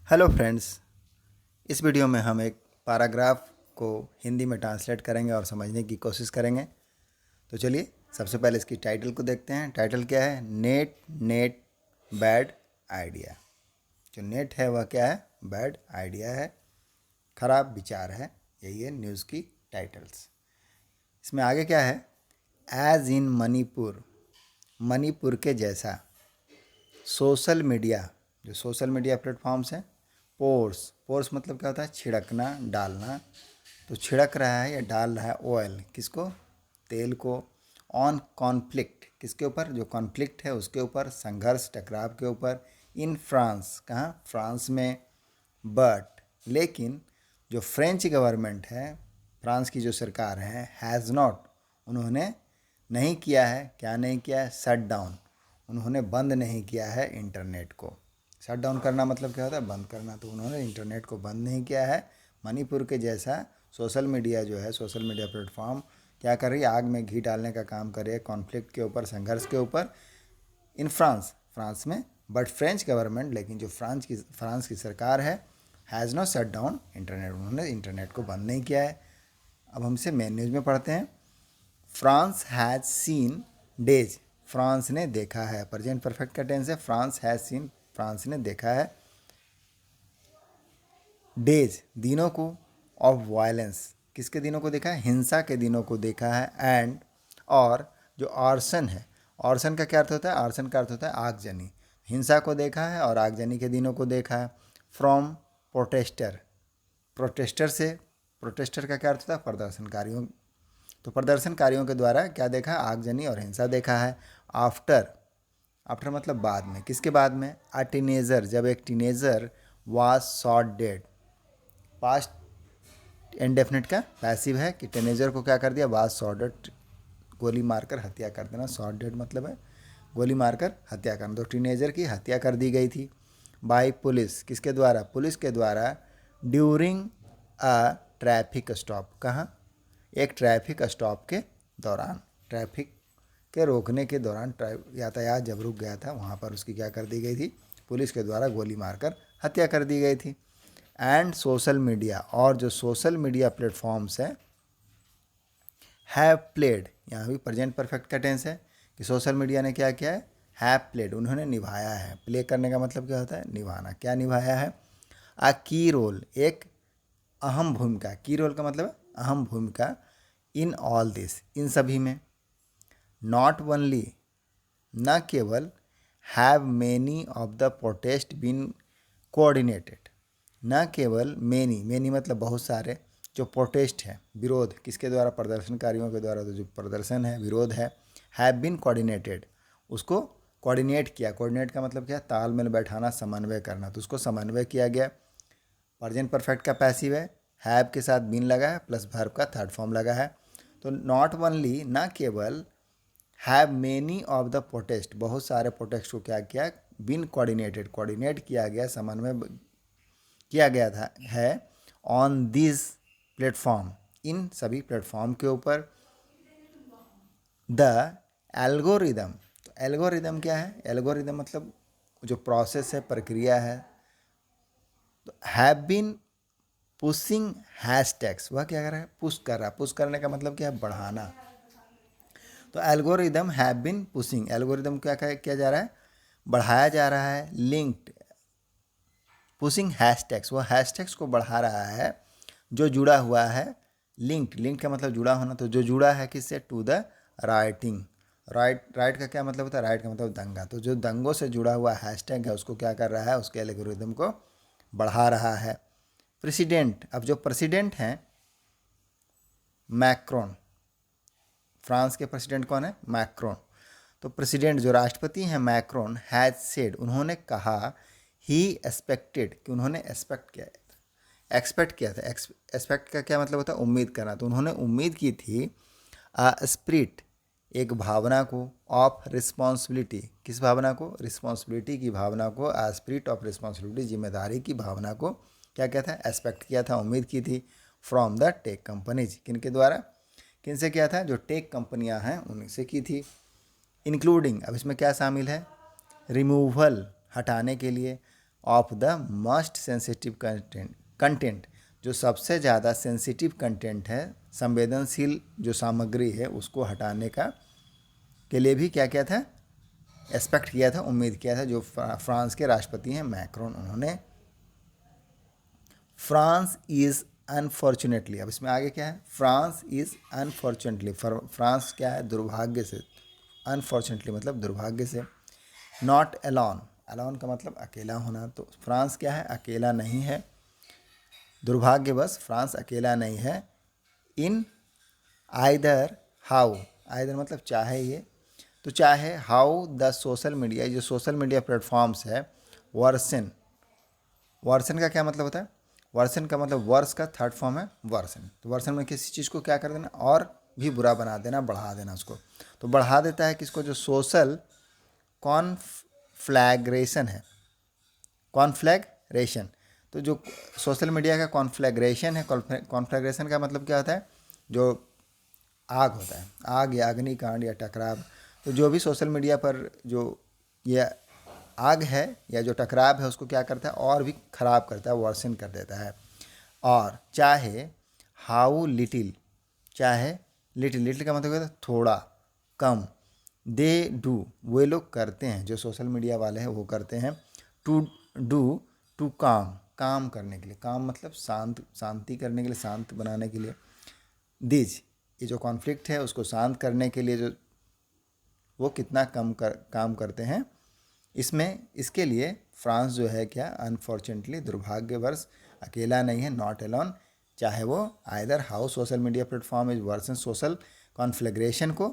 Hello friends, इस video में हम एक पैराग्राफ को हिंदी में ट्रांसलेट करेंगे और समझने की कोशिश करेंगे। तो चलिए सबसे पहले इसकी टाइटल को देखते हैं। टाइटल क्या है? Net net bad idea. जो नेट है वह क्या है? बैड आइडिया है, खराब विचार है। यही है न्यूज़ की टाइटल्स। इसमें आगे क्या है? एज इन मणिपुर, मणिपुर के जैसा। सोशल मीडिया, जो सोशल मीडिया प्लेटफॉर्म्स हैं, पोर्स मतलब क्या होता है? छिड़कना, डालना। तो छिड़क रहा है या डाल रहा है ऑयल, किसको? तेल को। ऑन कॉन्फ्लिक्ट, किसके ऊपर? जो कॉन्फ्लिक्ट है उसके ऊपर, संघर्ष, टकराव के ऊपर। इन फ्रांस, कहाँ? फ्रांस में। बट, लेकिन जो फ्रेंच गवर्नमेंट है, फ्रांस की जो सरकार है, हैज़ नॉट, उन्होंने नहीं किया है। क्या नहीं किया है? शट डाउन, उन्होंने बंद नहीं किया है इंटरनेट को। शट डाउन करना मतलब क्या होता है? बंद करना। तो उन्होंने इंटरनेट को बंद नहीं किया है। मणिपुर के जैसा सोशल मीडिया जो है, सोशल मीडिया प्लेटफॉर्म क्या कर रही है? आग में घी डालने का काम कर रही है, कॉन्फ्लिक्ट के ऊपर, संघर्ष के ऊपर। इन फ्रांस, फ्रांस में। बट फ्रेंच गवर्नमेंट, लेकिन जो फ्रांस की सरकार है, has not shut down internet, उन्होंने इंटरनेट को बंद नहीं किया है। अब हमसे मेन न्यूज़ में पढ़ते हैं। France has seen days, France ने देखा है। प्रेजेंट परफेक्ट का टेंस है। फ्रांस हैज़ सीन, फ्रांस ने देखा है। डेज, दिनों को। ऑफ वायलेंस, किसके दिनों को देखा है? हिंसा के दिनों को देखा है। एंड, और जो आर्सन है, आर्सन का क्या अर्थ होता है? आर्सन का अर्थ होता है आगजनी। हिंसा को देखा है और आगजनी के दिनों को देखा है। फ्रॉम प्रोटेस्टर, प्रोटेस्टर से, प्रोटेस्टर का क्या अर्थ होता है? प्रदर्शनकारियों। तो प्रदर्शनकारियों के द्वारा क्या देखा? आगजनी और हिंसा देखा है। आफ्टर, आफ्टर मतलब बाद में। किसके बाद में? अ टीनेजर, जब एक teenager was shot dead. Past indefinite का पैसिव है कि टीनेजर को क्या कर दिया? वाज शॉट डेड, गोली मारकर हत्या कर देना। शॉट डेड मतलब है गोली मारकर हत्या करना। तो टीनेजर की हत्या कर दी गई थी बाय पुलिस, किसके द्वारा? पुलिस के द्वारा। ड्यूरिंग अ ट्रैफिक स्टॉप, कहाँ? एक ट्रैफिक स्टॉप के दौरान, ट्रैफिक के रोकने के दौरान, यातायात जब रुक गया था वहाँ पर उसकी क्या कर दी गई थी? पुलिस के द्वारा गोली मारकर हत्या कर दी गई थी। एंड सोशल मीडिया, और जो सोशल मीडिया प्लेटफॉर्म्स हैं, हैव प्लेड, यहाँ भी प्रेजेंट परफेक्ट का टेंस है कि सोशल मीडिया ने क्या किया है? हैव प्लेड, उन्होंने निभाया है। प्ले करने का मतलब क्या होता है? निभाना। क्या निभाया है? अ की रोल, एक अहम भूमिका। की रोल का मतलब है अहम भूमिका। इन ऑल दिस, इन सभी में। नॉट ओनली, न केवल। Have many of the protest been coordinated, न केवल मेनी, मेनी मतलब बहुत सारे, जो प्रोटेस्ट है, विरोध, किसके द्वारा? प्रदर्शनकारियों के द्वारा। तो जो प्रदर्शन है, विरोध है, हैव बीन कोऑर्डिनेटेड, उसको कोऑर्डिनेट किया। कोऑर्डिनेट का मतलब क्या है? तालमेल बैठाना, समन्वय करना। तो उसको समन्वय किया गया। प्रेजेंट परफेक्ट का पैसिव है, हैव के साथ बीन लगा है, प्लस वर्ब का थर्ड फॉर्म लगा है। तो नॉट ओनली, ना केवल। Have many of the protest, बहुत सारे प्रोटेस्ट को क्या किया? बीन कोऑर्डिनेटेड, कोऑर्डिनेट किया गया, समन्वय किया गया था, है। ऑन दिस प्लेटफॉर्म, इन सभी प्लेटफॉर्म के ऊपर। द एल्गोरिदम, तो एल्गोरिदम क्या है? एल्गोरिदम मतलब जो प्रोसेस है, प्रक्रिया है। तो हैव बीन पुशिंग हैशटैग्स, वह क्या कर रहा है? पुश कर रहा है। पुश करने का मतलब क्या है? बढ़ाना। तो algorithm have been pushing, algorithm क्या किया जा रहा है? बढ़ाया जा रहा है। लिंक्ड, पुशिंग हैशटैग्स, वह हैशटैग्स को बढ़ा रहा है जो जुड़ा हुआ है। लिंक्ड, लिंक का मतलब जुड़ा होना। तो जो जुड़ा है किससे? To the writing. राइट का क्या मतलब होता है? राइट का मतलब दंगा। तो जो दंगों से जुड़ा हुआ हैशटैग है उसको क्या कर रहा है? उसके एल्गोरिदम को बढ़ा रहा है। प्रेसिडेंट, अब जो प्रेसिडेंट हैं, मैक्रोन, फ्रांस के प्रेसिडेंट कौन है? मैक्रोन। तो प्रेसिडेंट जो राष्ट्रपति हैं, मैक्रोन, हैज सेड, उन्होंने कहा, ही एक्सपेक्टेड, कि उन्होंने एक्सपेक्ट किया था। एक्सपेक्ट किया था। एक्सपेक्ट का क्या मतलब होता है? उम्मीद करना। तो उन्होंने उम्मीद की थी। स्पिरिट, एक भावना को। ऑफ रिस्पॉन्सिबिलिटी, किस भावना को? रिस्पॉन्सिबिलिटी की भावना को। स्पिरिट ऑफ रिस्पॉन्सिबिलिटी, जिम्मेदारी की भावना को क्या किया था? एक्सपेक्ट किया था, उम्मीद की थी। फ्रॉम द टेक कंपनीज, किन के द्वारा? किन से किया था? जो टेक कंपनियां हैं उनसे की थी। इंक्लूडिंग, अब इसमें क्या शामिल है? रिमूवल, हटाने के लिए। Of the most sensitive content, जो सबसे ज़्यादा सेंसिटिव कंटेंट है, संवेदनशील जो सामग्री है, उसको हटाने का के लिए भी क्या किया था, एक्सपेक्ट किया था, उम्मीद किया था। जो फ्रांस के राष्ट्रपति हैं मैक्रोन, उन्होंने फ्रांस इज़ अनफॉर्चुनेटली, अब इसमें आगे क्या है, फ्रांस इज़ अनफॉर्चुनेटली, फ्रांस क्या है, दुर्भाग्य से, अनफॉर्चुनेटली मतलब दुर्भाग्य से, नॉट अलोन, अलोन का मतलब अकेला होना, तो फ्रांस क्या है, अकेला नहीं है, दुर्भाग्यवश फ्रांस अकेला नहीं है, इन आइदर हाउ, आइदर मतलब चाहे ये, तो चाहे हाउ द सोशल मीडिया, जो सोशल मीडिया प्लेटफॉर्म्स है, वर्सन, वर्सन का क्या मतलब होता है, वर्सन का मतलब वर्स का थर्ड फॉर्म है वर्सन, तो वर्सन में किसी चीज़ को क्या कर देना, और भी बुरा बना देना, बढ़ा देना उसको, तो बढ़ा देता है किसको, जो सोशल कॉन्फ्लैग्रेशन है, कॉन्फ्लैग्रेशन, तो जो सोशल मीडिया का कॉन्फ्लैग्रेशन है, कॉन्फ्लैग्रेशन का मतलब क्या होता है, जो आग होता है, आग या अग्निकांड या टकराव, तो जो भी सोशल मीडिया पर जो ये आग है या जो टकराव है, उसको क्या करता है, और भी ख़राब करता है, वर्सन कर देता है। और चाहे हाउ लिटिल, चाहे लिटिल, लिटिल का मतलब होता है थोड़ा, कम, दे डू, वे लोग करते हैं, जो सोशल मीडिया वाले हैं वो करते हैं, टू डू, टू काम, काम करने के लिए, काम मतलब शांत, शांति करने के लिए, शांत बनाने के लिए, दिज, ये जो कॉन्फ्लिक्ट है उसको शांत करने के लिए, जो वो कितना काम करते हैं, इसमें इसके लिए फ्रांस जो है क्या, अनफॉर्चुनेटली दुर्भाग्यवश अकेला नहीं है, नॉट अलोन, चाहे वो either how social media platform is version social conflagration को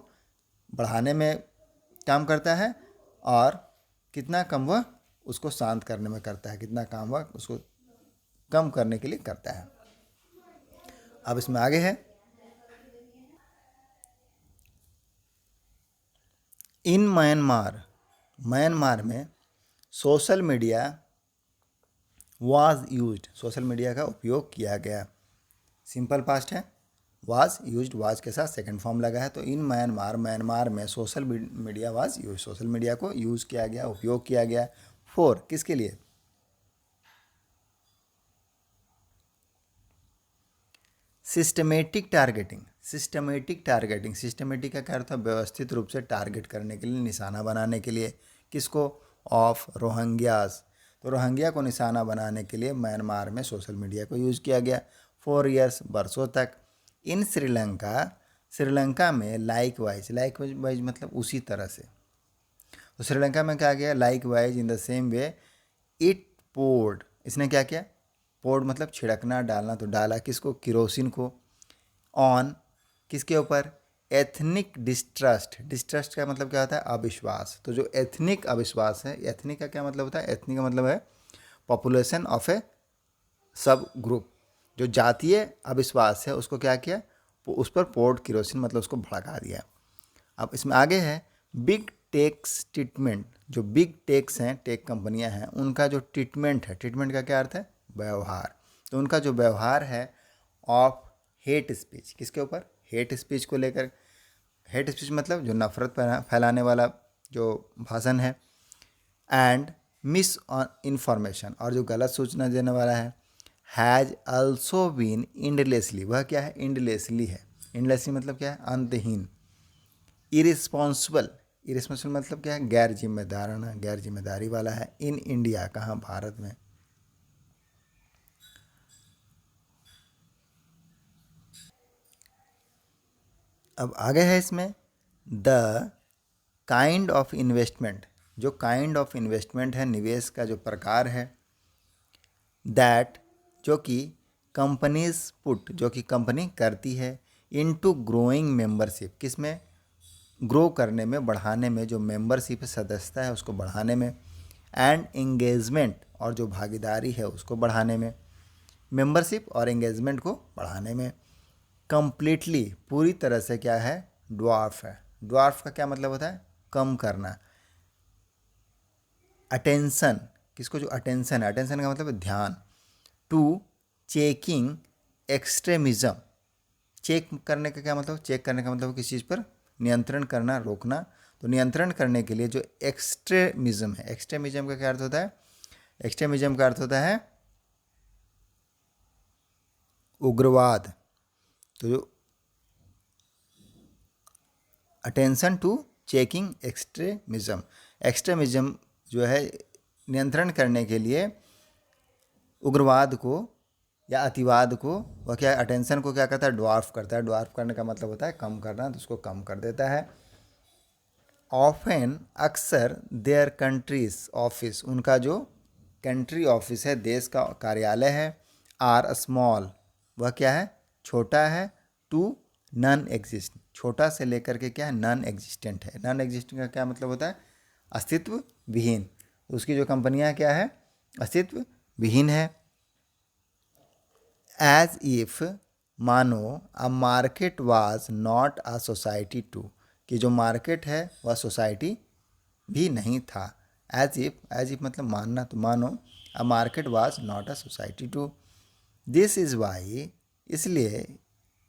बढ़ाने में काम करता है, और कितना कम वह उसको शांत करने में करता है, कितना काम वह उसको कम करने के लिए करता है। अब इसमें आगे है, इन म्यांमार, म्यांमार में social media was used, social media का उपयोग किया गया, सिंपल पास्ट है, वाज यूज्ड, वाज के साथ सेकंड फॉर्म लगा है, तो इन म्यांमार, म्यांमार में social media was use, social media को यूज़ किया गया, उपयोग किया गया, फॉर, किसके लिए, systematic targeting, systematic targeting, systematic का क्या अर्थ है, व्यवस्थित रूप से टारगेट करने के लिए, निशाना बनाने के लिए, किसको, ऑफ रोहिंग्यास, तो रोहिंग्या को निशाना बनाने के लिए म्यांमार में सोशल मीडिया को यूज़ किया गया, 4 ईयर्स, वर्षों तक, इन श्रीलंका, श्रीलंका में लाइक वाइज मतलब उसी तरह से, तो श्रीलंका में क्या गया, likewise in the same way, it poured, इसने क्या किया, पोर्ड मतलब छिड़कना, डालना, तो डाला किसको, किरोसिन को, ऑन, किसके ऊपर, एथनिक डिस्ट्रस्ट, डिस्ट्रस्ट का मतलब क्या होता है, अविश्वास, तो जो एथनिक अविश्वास है, एथनिक का क्या मतलब होता है, एथनिक का मतलब है पॉपुलेशन ऑफ ए सब ग्रुप, जो जातीय अविश्वास है उसको क्या किया, उस पर पोर्ड किरोसिन मतलब उसको भड़का दिया। अब इसमें आगे है, बिग टेक्स ट्रीटमेंट, जो बिग टेक्स हैं, टेक कंपनियां हैं, उनका जो ट्रीटमेंट है, ट्रीटमेंट का क्या अर्थ है, व्यवहार, तो उनका जो व्यवहार है ऑफ हेट स्पीच, किसके ऊपर, हेट स्पीच को लेकर, हेट स्पीच मतलब जो नफरत फैलाने वाला जो भाषण है, एंड मिस इन्फॉर्मेशन, और जो गलत सूचना देने वाला है, हैज़ अल्सो बीन इंडलेसली, वह क्या है, इंडलेसली है, इंडलेसली मतलब क्या है, अंतहीन, इरिस्पॉन्सिबल, इरिस्पॉन्सिबल मतलब क्या है, गैर जिम्मेदाराना, गैर जिम्मेदारी वाला है, इन इंडिया, कहाँ, भारत में। अब आगे है इसमें, द काइंड ऑफ इन्वेस्टमेंट, जो काइंड ऑफ इन्वेस्टमेंट है, निवेश का जो प्रकार है, दैट, जो कि कंपनीज पुट, जो कि कंपनी करती है, इनटू ग्रोइंग मेंबरशिप, किस में, ग्रो करने में, बढ़ाने में, जो मेंबरशिप सदस्यता है उसको बढ़ाने में, एंड एंगेजमेंट, और जो भागीदारी है उसको बढ़ाने में, मेंबरशिप और एंगेजमेंट को बढ़ाने में, कंप्लीटली, पूरी तरह से क्या है, ड्वार्फ है, ड्वार्फ का क्या मतलब होता है, कम करना, अटेंशन, किसको, जो अटेंशन है, अटेंशन का मतलब है ध्यान, टू चेकिंग एक्सट्रीमिज्म, चेक करने का क्या मतलब, चेक करने का मतलब किसी चीज़ पर नियंत्रण करना, रोकना, तो नियंत्रण करने के लिए जो एक्सट्रीमिज्म है, एक्सट्रीमिज्म का क्या अर्थ होता है, एक्सट्रीमिज्म का अर्थ होता है उग्रवाद। तो जो attention to checking extremism, extremism जो है नियंत्रण करने के लिए उग्रवाद को या अतिवाद को वह क्या अटेंशन को क्या करता है, ड्वार्फ करता है। ड्वार्फ करने का मतलब होता है कम करना, तो उसको कम कर देता है। ऑफन अक्सर देयर कंट्रीज ऑफिस, उनका जो कंट्री ऑफिस है, देश का कार्यालय है, आर स्मॉल, वह क्या है, छोटा है, टू नॉन एग्जिस्ट, छोटा से लेकर के क्या है, नॉन एग्जिस्टेंट है। नॉन एग्जिस्टेंट का क्या मतलब होता है, अस्तित्व विहीन। उसकी जो कंपनियां क्या है, अस्तित्व विहीन है। एज इफ, मानो, a market was not a society too, कि जो मार्केट है वह सोसाइटी भी नहीं था। एज इफ मतलब मानना, तो मानो a market was not a society too. This is why, इसलिए,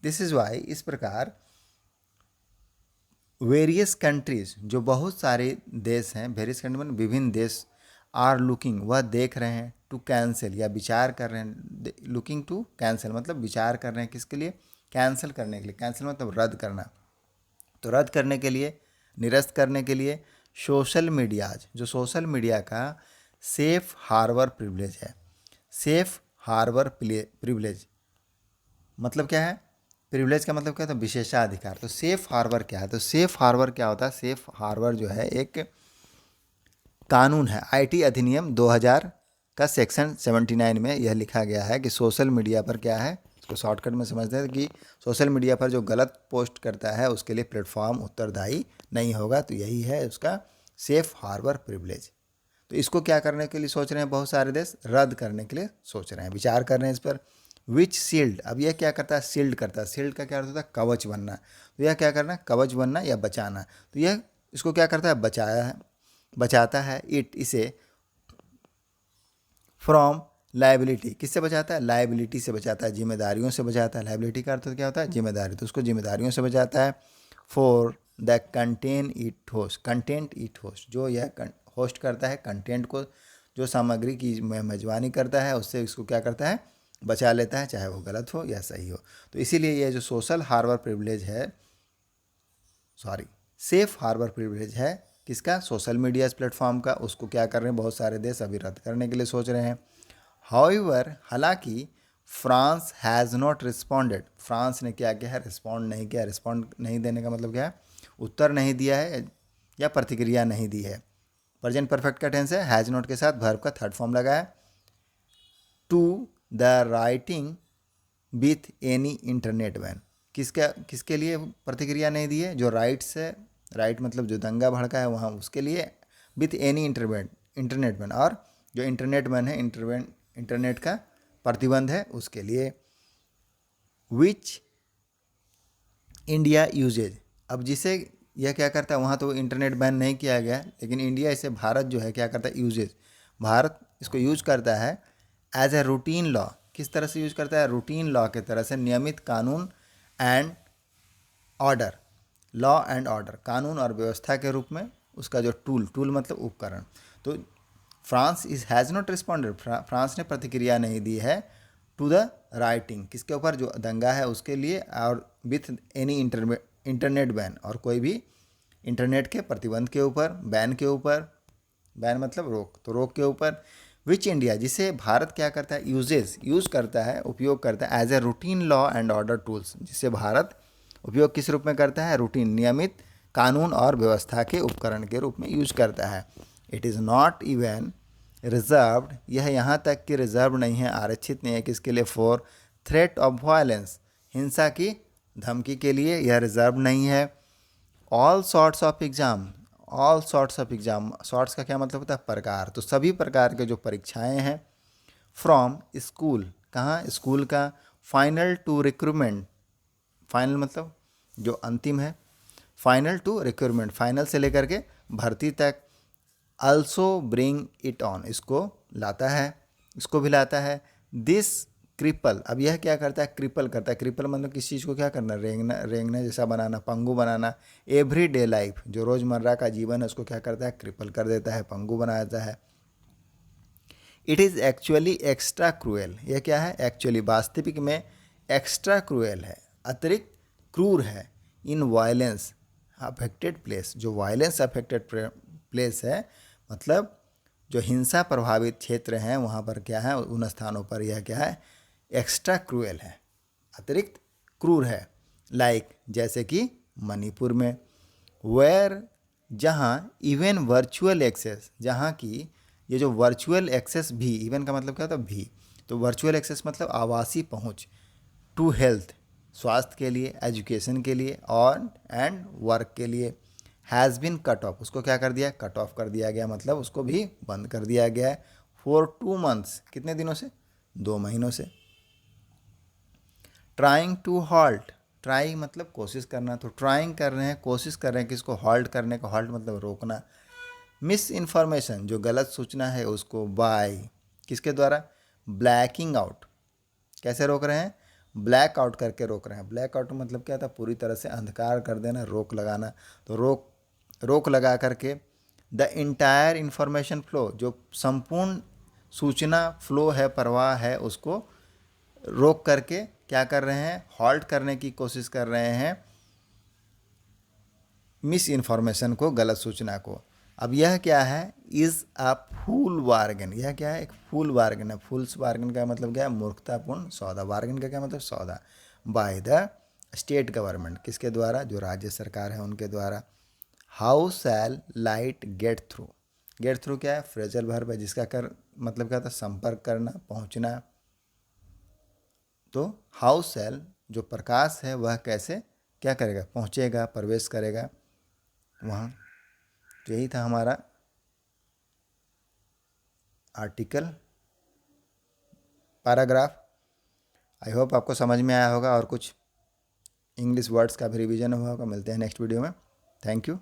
दिस इज़ वाई, इस प्रकार वेरियस कंट्रीज, जो बहुत सारे देश हैं, वेरियस कंट्री मतलब विभिन्न देश, आर लुकिंग, वह देख रहे हैं, टू कैंसिल या विचार कर रहे हैं, लुकिंग टू कैंसिल मतलब विचार कर रहे हैं किसके लिए, कैंसिल करने के लिए। कैंसिल मतलब रद्द करना, तो रद्द करने के लिए, निरस्त करने के लिए सोशल मीडियाज, जो सोशल मीडिया का सेफ हार्बर प्रिविलेज है। सेफ हार्बर प्रिविलेज मतलब क्या है, प्रिविलेज का मतलब क्या है, तो विशेषाधिकार। तो सेफ हार्बर क्या है, तो सेफ हार्बर क्या होता है, सेफ हार्बर जो है एक कानून है। आईटी अधिनियम 2000 का सेक्शन 79 में यह लिखा गया है कि सोशल मीडिया पर क्या है, इसको शॉर्टकट में समझते हैं कि सोशल मीडिया पर जो गलत पोस्ट करता है उसके लिए प्लेटफॉर्म उत्तरदायी नहीं होगा। तो यही है उसका सेफ हार्बर प्रिविलेज। तो इसको क्या करने के लिए सोच रहे हैं बहुत सारे देश, रद्द करने के लिए सोच रहे हैं, विचार कर रहे हैं इस पर। विच शील्ड, अब यह क्या करता है, शील्ड करता है। शील्ड का क्या अर्थ होता है, कवच बनना। तो यह क्या करना, कवच बनना या बचाना। तो यह इसको क्या करता है, बचाया है, बचाता है, इट, इसे, फ्रॉम लाइबिलिटी, किससे बचाता है, लाइबिलिटी से बचाता है, जिम्मेदारियों से बचाता है। लाइबिलिटी का अर्थ क्या होता है, जिम्मेदारी, तो उसको जिम्मेदारियों से बचाता है। For the content it host, content it host, जो यह होस्ट करता है, कंटेंट को, जो सामग्री की मेजबानी करता है, उससे इसको क्या करता है, बचा लेता है, चाहे वो गलत हो या सही हो। तो इसीलिए ये जो सोशल हार्बर प्रिविलेज है, सॉरी, सेफ हार्बर प्रिविलेज है किसका, सोशल मीडिया प्लेटफॉर्म का, उसको क्या कर रहे हैं बहुत सारे देश अभी रद्द करने के लिए सोच रहे हैं। हाउएवर, हालांकि, France has not responded, France ने क्या किया है, रिस्पॉन्ड नहीं किया। रिस्पॉन्ड नहीं देने का मतलब क्या है, उत्तर नहीं दिया है या प्रतिक्रिया नहीं दी है। प्रेजेंट परफेक्ट का टेंस है, हैज़ नॉट के साथ वर्ब का थर्ड फॉर्म लगा है। To the writing with any internet ban, किसके लिए प्रतिक्रिया नहीं दी है, जो राइट्स है, राइट मतलब जो दंगा भड़का है वहाँ, उसके लिए, विथ एनी इंटरनेट बैन, और जो इंटरनेट बैन है, इंटरनेट का प्रतिबंध है उसके लिए। विच इंडिया यूजेज, अब जिसे यह क्या करता है, वहाँ तो इंटरनेट बैन नहीं किया गया, लेकिन इंडिया इसे, भारत जो है क्या करता है, यूजेज, भारत इसको यूज करता है एज ए रूटीन लॉ। किस तरह से यूज करता है, रूटीन लॉ के तरह से, नियमित कानून and order, law and order, कानून और व्यवस्था के रूप में, उसका जो टूल मतलब उपकरण। तो France is has not responded, France ने प्रतिक्रिया नहीं दी है, टू द राइटिंग, किसके ऊपर, जो दंगा है उसके लिए, और विथ एनी इंटरनेट बैन, और कोई भी इंटरनेट के प्रतिबंध के ऊपर, बैन के ऊपर, बैन मतलब रोक, तो रोक के ऊपर। विच इंडिया, जिसे भारत क्या करता है, यूज़ करता है, उपयोग करता है, as a routine law and order tools, जिसे भारत उपयोग किस रूप में करता है, रूटीन, नियमित कानून और व्यवस्था के उपकरण के रूप में यूज करता है। It is not even reserved, यह यहाँ तक कि रिजर्व नहीं है, आरक्षित नहीं है, किसके लिए, फॉर थ्रेट ऑफ वायलेंस, हिंसा की धमकी के लिए यह रिजर्व नहीं है। All sorts of exam, all sorts of exam, sorts का क्या मतलब होता है, प्रकार, तो सभी प्रकार के जो परीक्षाएं हैं, फ्रॉम स्कूल, कहाँ, स्कूल का, फाइनल टू रिक्रूटमेंट, फाइनल मतलब जो अंतिम है, फाइनल टू रिक्रूटमेंट, फाइनल से लेकर के भर्ती तक। अल्सो ब्रिंग इट ऑन, इसको लाता है, इसको भी लाता है। दिस क्रिपल, अब यह क्या करता है, क्रिपल करता है। क्रिपल मतलब किसी चीज़ को क्या करना, रेंगना जैसा बनाना, पंगु बनाना। एवरी डे लाइफ, जो रोज़मर्रा का जीवन है उसको क्या करता है, क्रिपल कर देता है, पंगु बना देता है। It is actually extra cruel. यह क्या है? एक्चुअली वास्तविक में एक्स्ट्रा क्रूएल है, अतिरिक्त क्रूर है। इन वायलेंस अफेक्टेड प्लेस, जो वायलेंस अफेक्टेड प्लेस है मतलब जो हिंसा प्रभावित क्षेत्र हैं वहाँ पर क्या है, उन स्थानों पर यह क्या है? एक्स्ट्रा क्रूएल है, अतिरिक्त क्रूर है। लाइक जैसे कि मणिपुर में, वेयर जहाँ इवन वर्चुअल एक्सेस, जहाँ की ये जो वर्चुअल एक्सेस भी, इवन का मतलब क्या होता है? भी, तो वर्चुअल एक्सेस मतलब आवासीय पहुँच, टू हेल्थ, स्वास्थ्य के लिए, एजुकेशन के लिए और एंड वर्क के लिए, हैज़ बिन कट ऑफ, उसको क्या कर दिया? कट ऑफ कर दिया गया, मतलब उसको भी बंद कर दिया गया है। फॉर 2 months, कितने दिनों से? 2 महीनों से। ट्राइंग टू हॉल्ट, ट्राई मतलब कोशिश करना, तो ट्राइंग कर रहे हैं, कोशिश कर रहे हैं किसको? हॉल्ट करने को। हॉल्ट मतलब रोकना। मिस इन्फॉर्मेशन, जो गलत सूचना है उसको, बाय, किसके द्वारा? Blacking out. कैसे रोक रहे हैं? ब्लैक आउट करके रोक रहे हैं। ब्लैक आउट मतलब क्या था? पूरी तरह से अंधकार कर देना, रोक लगाना। तो रोक लगा करके द इंटायर इंफॉर्मेशन फ्लो, जो संपूर्ण सूचना फ्लो है, प्रवाह है, उसको रोक करके क्या कर रहे हैं? हॉल्ट करने की कोशिश कर रहे हैं मिस इन्फॉर्मेशन को, गलत सूचना को। अब यह क्या है? Is a fool bargain. यह क्या है? एक फूल बार्गेन है। फूल्स बार्गेन का मतलब क्या है? मूर्खतापूर्ण सौदा। बार्गेन का क्या मतलब? सौदा। बाय द स्टेट गवर्नमेंट, किसके द्वारा? जो राज्य सरकार है उनके द्वारा। How shell light get through. Get through क्या है? फ्रेजल वर्ब है, जिसका कर मतलब क्या था? संपर्क करना, पहुंचना। तो हाउ शैल, जो प्रकाश है वह कैसे क्या करेगा? पहुंचेगा, प्रवेश करेगा वहाँ। तो यही था हमारा आर्टिकल, पैराग्राफ। आई होप आपको समझ में आया होगा और कुछ इंग्लिश वर्ड्स का भी रिवीजन हुआ होगा। मिलते हैं नेक्स्ट वीडियो में। Thank you.